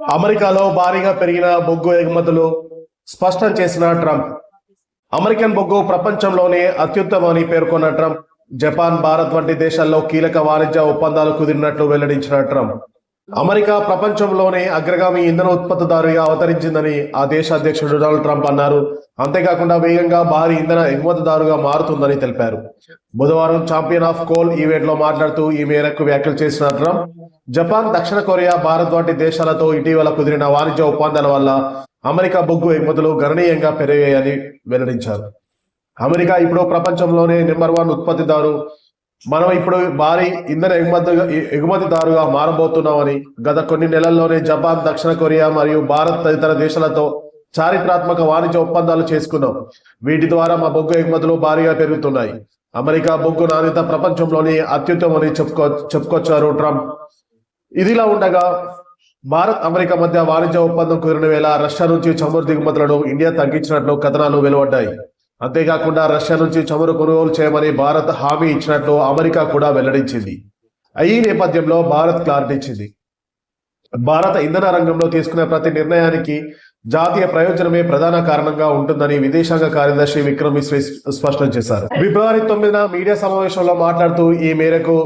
అమెరికాలో భారీగా పెరిగిన బొగ్గు ఎగుమతులు స్పష్టం చేసిన ట్రంప్. అమెరికన్ బొగ్గు ప్రపంచంలోనే అత్యుత్తమని పేర్కొన్న ట్రంప్, జపాన్, భారత్ వంటి దేశాల్లో కీలక వాణిజ్య ఒప్పందాలు కుదిరినట్లు వెల్లడించిన ట్రంప్, అమెరికా ప్రపంచంలోనే అగ్రగామి ఇంధన ఉత్పత్తిదారుగా అవతరించిందని ఆ దేశ అధ్యక్షుడు డొనాల్డ్ ట్రంప్ అన్నారు. అంతేకాకుండా వేగంగా భారీ ఇంధన ఎగుమతిదారుగా మారుతుందని తెలిపారు. బుధవారం ఛాంపియన్ ఆఫ్ కోల్ ఈవెంట్ లో మాట్లాడుతూ ఈ మేరకు వ్యాఖ్యలు చేసిన ట్రంప్, జపాన్, దక్షిణ కొరియా, భారత్ వంటి దేశాలతో ఇటీవల కుదిరిన వాణిజ్య ఒప్పందాల వల్ల అమెరికా బొగ్గు ఎగుమతులు గణనీయంగా పెరిగాయని వెల్లడించారు. అమెరికా ఇప్పుడు ప్రపంచంలోనే నెంబర్ 1 ఉత్పత్తిదారు. మనం ఇప్పుడు భారీ ఇంధన ఎగుమతిదారుగా మారబోతున్నామని, గత కొన్ని నెలల్లోనే జపాన్, దక్షిణ కొరియా మరియు భారత్ తదితర దేశాలతో చారిత్రాత్మక వాణిజ్య ఒప్పందాలు చేసుకున్నాం. వీటి ద్వారా మా బొగ్గు ఎగుమతులు భారీగా పెరుగుతున్నాయి. అమెరికా బొగ్గు నాణ్యత ప్రపంచంలోని అత్యుత్తమని చెప్పుకొచ్చారు ట్రంప్. ఇదిలా ఉండగా భారత్, అమెరికా మధ్య వాణిజ్య ఒప్పందం కుదిరిన వేళ రష్యా నుంచి చమురు దిగుమతులను ఇండియా తగ్గించినట్లు కథనాలు వెలువడ్డాయి. అంతేకాకుండా రష్యా నుంచి చమురు కొనుగోలు చేయమని భారత్ హామీ ఇచ్చినట్లు అమెరికా కూడా వెల్లడించింది. ఈ నేపథ్యంలో భారత్ క్లారిటీ ఇచ్చింది. భారత ఇంధన రంగంలో తీసుకునే ప్రతి నిర్ణయానికి జాతీయ ప్రయోజనమే ప్రధాన కారణంగా ఉంటుందని విదేశాంగ కార్యదర్శి విక్రమ్ మిశ్రీ స్పష్టం చేశారు. ఫిబ్రవరి 9న మీడియా సమావేశంలో మాట్లాడుతూ ఈ మేరకు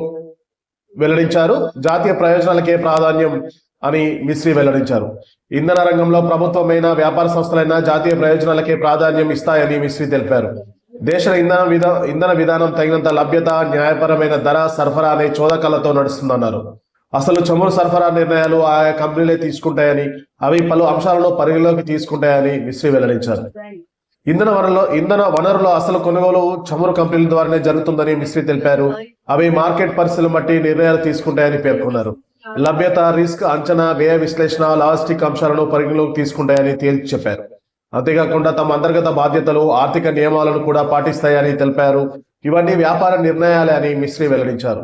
వెల్లడించారు. జాతీయ ప్రయోజనాలకే ప్రాధాన్యం అని మిశ్రీ వెల్లడించారు. ఇంధన రంగంలో ప్రభుత్వమైన, వ్యాపార సంస్థలైన జాతీయ ప్రయోజనాలకే ప్రాధాన్యం ఇస్తాయని మిశ్రీ తెలిపారు. దేశ ఇంధన విధానం తగినంత లభ్యత, న్యాయపరమైన ధర, సరఫరా అనే చోదకాలతో నడుస్తుందన్నారు. అసలు చమురు సరఫరా నిర్ణయాలు ఆయా కంపెనీలే తీసుకుంటాయని, అవి పలు అంశాలను పరిగణలోకి తీసుకుంటాయని మిశ్రీ వెల్లడించారు. ఇంధన వనరుల అసలు కొనుగోలు చమురు కంపెనీల ద్వారానే జరుగుతుందని మిశ్రీ తెలిపారు. అవి మార్కెట్ పరిస్థితులను బట్టి నిర్ణయాలు తీసుకుంటాయని పేర్కొన్నారు. లభ్యత, రిస్క్ అంచనా, వ్యయ విశ్లేషణ, లాజిస్టిక్ అంశాలను పరిగణలోకి తీసుకుంటాయని తేల్చి చెప్పారు. అంతేకాకుండా తమ అంతర్గత బాధ్యతలు, ఆర్థిక నియమాలను కూడా పాటిస్తాయని తెలిపారు. ఇవన్నీ వ్యాపార నిర్ణయాలే అని మిశ్రీ వెల్లడించారు.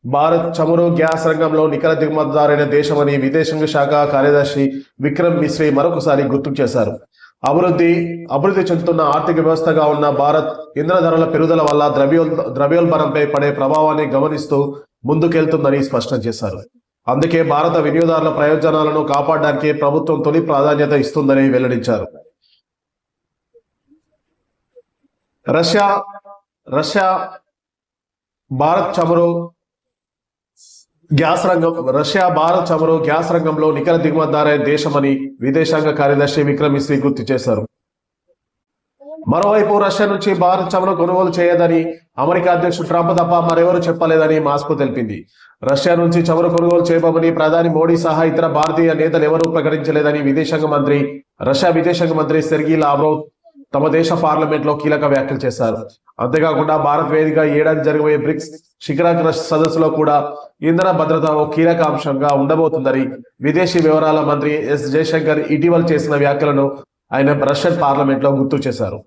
భారత్ చమురు, గ్యాస్ రంగంలో నికర దిగుమతిదారైన దేశమని విదేశాంగ శాఖ కార్యదర్శి విక్రమ్ మిశ్రీ మరొకసారి గుర్తు చేశారు. అభివృద్ధి చెందుతున్న ఆర్థిక వ్యవస్థగా ఉన్న భారత్ ఇంధన ధరల పెరుగుదల వల్ల ద్రవ్యోల్బణంపై పడే ప్రభావాన్ని గమనిస్తూ ముందుకెళ్తుందని స్పష్టం చేశారు. అందుకే భారత వినియోగదారుల ప్రయోజనాలను కాపాడడానికి ప్రభుత్వం తొలి ప్రాధాన్యత ఇస్తుందని వెల్లడించారు. రష్యా భారత్ చమురు గ్యాస్ రంగంలో నికర దిగుమతిదారైన దేశమని విదేశాంగ కార్యదర్శి విక్రమ్ మిశ్రీ గుర్తు చేశారు. మరోవైపు రష్యా నుంచి భారత్ చమురు కొనుగోలు చేయదని అమెరికా అధ్యక్షుడు ట్రంప్ తప్ప మరెవరూ చెప్పలేదని మాస్కో తెలిపింది. రష్యా నుంచి చమురు కొనుగోలు చేయబోమని ప్రధాని మోడీ సహా ఇతర భారతీయ నేతలు ఎవరూ ప్రకటించలేదని రష్యా విదేశాంగ మంత్రి సెర్గీ లావ్రోవ్ తమ దేశ పార్లమెంట్ లో కీలక వ్యాఖ్యలు చేశారు. అంతేకాకుండా భారత్ వేదిక ఏడాది జరగబోయే బ్రిక్స్ శిఖరాగ్ర సదస్సులో కూడా ఇంధన భద్రత ఓ కీలక అంశంగా ఉండబోతుందని విదేశీ వ్యవహారాల మంత్రి ఎస్ జయశంకర్ ఇటీవల చేసిన వ్యాఖ్యలను ఆయన రష్యన్ పార్లమెంట్ లో గుర్తు చేశారు.